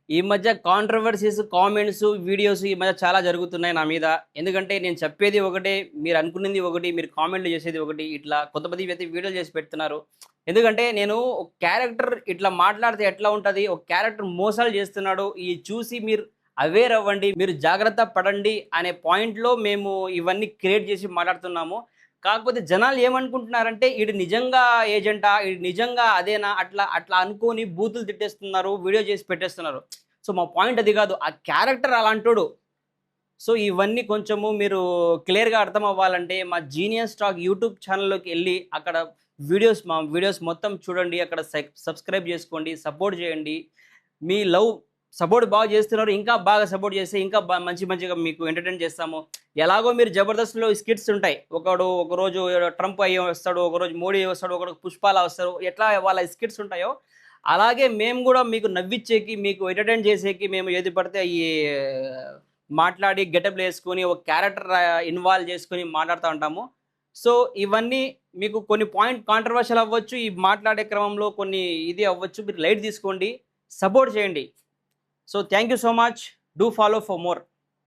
ఈ మధ్య controversies, comments, videos ఈ మధ్య చాలా జరుగుతున్నాయి నా మీద. ఎందుకంటే నేను చెప్పేది ఒకటే, మీరు అనుకున్నది ఒకటి, మీరు కామెంట్‌లు చేసేది ఒకటి. ఇట్లా కొంతమంది అయితే వీడియోలు చేసి పెడుతున్నారు. ఎందుకంటే నేను ఒక క్యారెక్టర్ ఇట్లా మాట్లాడితే ఎట్లా ఉంటది? ఒక క్యారెక్టర్ మోసాలు చేస్తున్నాడు. ఇది చూసి మీరు అవేర్ అవ్వండి. మీరు జాగ్రత్త పడండి అనే పాయింట్‌లో మేము ఇవన్నీ క్రియేట్ చేసి మాట్లాడుతున్నాము. కాకపోతే జనాలు ఏమనుకుంటున్నారంటే ఈడు నిజంగా ఏజెంటా? ఈడు నిజంగా అదేనా? అట్లా అట్లా అనుకోని బూతులు తిట్టేస్తున్నారు. వీడియో చేసి పెట్టేస్తున్నారు. సో, మా పాయింట్ అది గాదు. ఆ క్యారెక్టర్ అలాంటోడు. సో, ఇవన్నీ కొంచెము మీరు క్లియర్‌గా అర్థం అవ్వాలంటే మా జీనియస్ టాక్ యూట్యూబ్ ఛానెల్‌లోకి ఎళ్లి అక్కడ మా వీడియోస్ మొత్తం చూడండి. అక్కడ సబ్స్క్రైబ్ జేసుకోండి. సపోర్ట్ జేయండి. మీ లవ్ సపోర్ట్ బాగా చేస్తున్నారు. ఇంకా బాగా సపోర్ట్ చేస్తే ఇంకా మంచిగా మీకు ఎంటర్‌టైన్ చేస్తాము. ఎలాగో మీరు 'జబర్దస్త్‌లో' స్కిట్స్ ఉంటాయి. ఒకరోజు ట్రంప్ అయ్యి వస్తాడు. ఒకరోజు మోడీ వస్తాడు. ఒకరోజు పుష్పాల వస్తారు. ఎట్లా వాళ్ళ స్కిట్స్ ఉంటాయో, అలాగే మేము గూడా మీకు నవ్విచ్చేకి, మీకు ఎంటర్‌టైన్ చేసేకి మేము ఏది పడితే అయి మాట్లాడి గెటప్‌లేసుకొని ఒక క్యారెక్టర్ ఇన్వాల్వ్ చేసుకొని మాట్లాడుతా ఉంటాము. సో, ఇవన్నీ మీకు కొన్ని పాయింట్ కాంట్రోవర్షియల్ అవ్వచ్చు. ఈ మాట్లాడే క్రమంలో కొన్ని ఇది అవ్వచ్చు. మీరు లైట్ తీసుకోండి. సపోర్ట్ చేయండి. So thank you so much. Do follow for more.